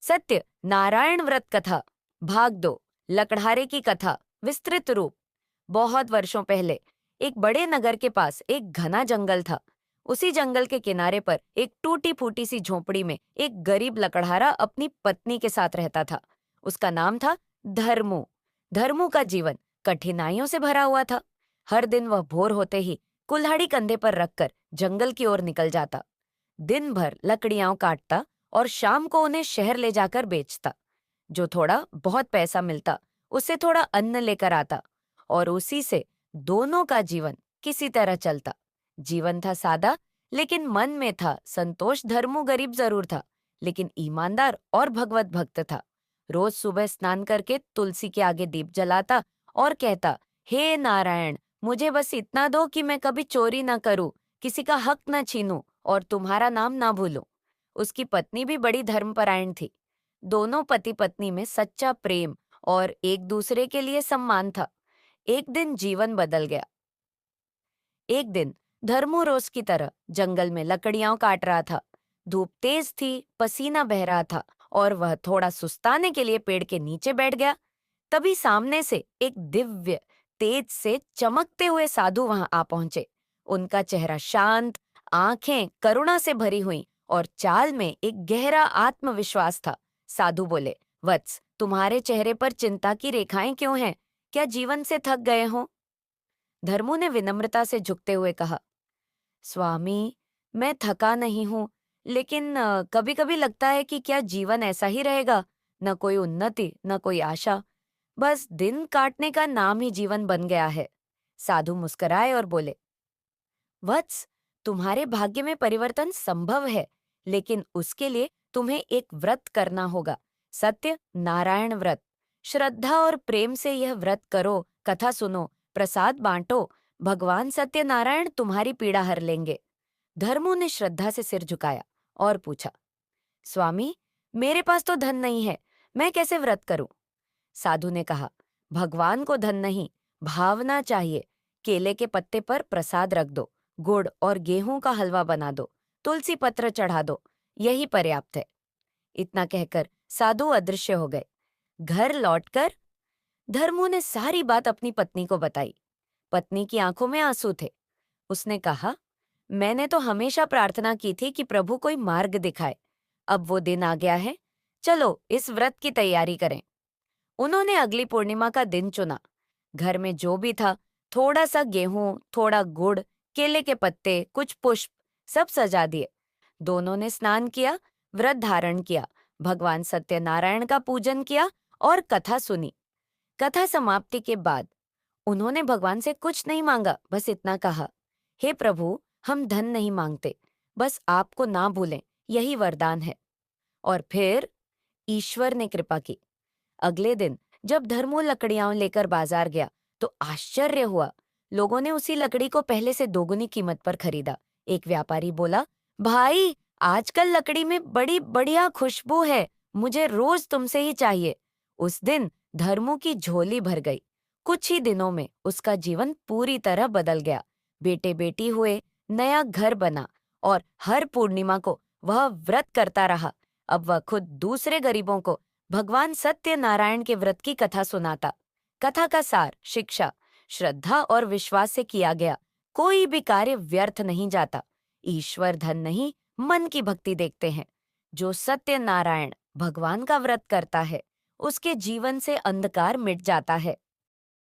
सत्य नारायण व्रत कथा भाग 2 लकड़हारे की कथा विस्तृत रूप। बहुत वर्षों पहले एक बड़े नगर के पास एक घना जंगल था। उसी जंगल के किनारे पर एक टूटी फूटी सी झोपड़ी में एक गरीब लकड़हारा अपनी पत्नी के साथ रहता था। उसका नाम था धर्मू। धर्मू का जीवन कठिनाइयों से भरा हुआ था। हर दिन वह भोर होते ही कुल्हाड़ी कंधे पर रखकर जंगल की ओर निकल जाता। दिन भर लकड़ियां काटता और शाम को उन्हें शहर ले जाकर बेचता। जो थोड़ा बहुत पैसा मिलता उससे थोड़ा अन्न लेकर आता और उसी से दोनों का जीवन किसी तरह चलता। जीवन था सादा, लेकिन मन में था संतोष। धर्मू गरीब जरूर था, लेकिन ईमानदार और भगवत भक्त था। रोज सुबह स्नान करके तुलसी के आगे दीप जलाता और कहता, हे नारायण, मुझे बस इतना दो कि मैं कभी चोरी न करूं, किसी का हक न छीनूं और तुम्हारा नाम ना भूलूं। उसकी पत्नी भी बड़ी धर्मपरायण थी। दोनों पति पत्नी में सच्चा प्रेम और एक दूसरे के लिए सम्मान था। एक दिन जीवन बदल गया। एक दिन धर्मू रोज की तरह जंगल में लकड़ियां काट रहा था। धूप तेज थी, पसीना बह रहा था और वह थोड़ा सुस्ताने के लिए पेड़ के नीचे बैठ गया। तभी सामने से एक दिव्य तेज से चमकते हुए साधु वहां आ पहुंचे। उनका चेहरा शांत, आंखें करुणा से भरी हुई और चाल में एक गहरा आत्मविश्वास था। साधु बोले, वत्स, तुम्हारे चेहरे पर चिंता की रेखाएं क्यों हैं? क्या जीवन से थक गए हो? धर्मू ने विनम्रता से झुकते हुए कहा, स्वामी, मैं थका नहीं हूं, लेकिन कभी कभी लगता है कि क्या जीवन ऐसा ही रहेगा? न कोई उन्नति, न कोई आशा, बस दिन काटने का नाम ही जीवन बन गया है। साधु मुस्कुराए और बोले, वत्स, तुम्हारे भाग्य में परिवर्तन संभव है, लेकिन उसके लिए तुम्हें एक व्रत करना होगा। सत्य नारायण व्रत। श्रद्धा और प्रेम से यह व्रत करो, कथा सुनो, प्रसाद बांटो। भगवान सत्यनारायण तुम्हारी पीड़ा हर लेंगे। धर्मू ने श्रद्धा से सिर झुकाया और पूछा, स्वामी, मेरे पास तो धन नहीं है, मैं कैसे व्रत करूं? साधु ने कहा, भगवान को धन नहीं, भावना चाहिए। केले के पत्ते पर प्रसाद रख दो, गुड़ और गेहूं का हलवा बना दो, तुलसी पत्र चढ़ा दो, यही पर्याप्त है। इतना कहकर साधु अदृश्य हो गए। घर लौटकर धर्मू ने सारी बात अपनी पत्नी को बताई। पत्नी की आंखों में आंसू थे। उसने कहा, मैंने तो हमेशा प्रार्थना की थी कि प्रभु कोई मार्ग दिखाए। अब वो दिन आ गया है, चलो इस व्रत की तैयारी करें। उन्होंने अगली पूर्णिमा का दिन चुना। घर में जो भी था, थोड़ा सा गेहूं, थोड़ा गुड़, केले के पत्ते, कुछ पुष्प, सब सजा दिए। दोनों ने स्नान किया, व्रत धारण किया, भगवान सत्यनारायण का पूजन किया और कथा सुनी। कथा समाप्ति के बाद उन्होंने भगवान से कुछ नहीं मांगा, बस इतना कहा, हे प्रभु, हम धन नहीं मांगते, बस आपको ना भूलें, यही वरदान है। और फिर ईश्वर ने कृपा की। अगले दिन जब धर्मू लकड़ियां लेकर बाजार गया तो आश्चर्य हुआ। लोगों ने उसी लकड़ी को पहले से दोगुनी कीमत पर खरीदा। एक व्यापारी बोला, भाई, आजकल लकड़ी में बड़ी बढ़िया खुशबू है, मुझे रोज तुमसे ही चाहिए। उस दिन धर्मू की झोली भर गई। कुछ ही दिनों में उसका जीवन पूरी तरह बदल गया। बेटे बेटी हुए, नया घर बना और हर पूर्णिमा को वह व्रत करता रहा। अब वह खुद दूसरे गरीबों को भगवान सत्यनारायण के व्रत की कथा सुनाता। कथा का सार, शिक्षा, श्रद्धा और विश्वास से किया गया कोई भी कार्य व्यर्थ नहीं जाता। ईश्वर धन नहीं, मन की भक्ति देखते हैं। जो सत्यनारायण भगवान का व्रत करता है, उसके जीवन से अंधकार मिट जाता है।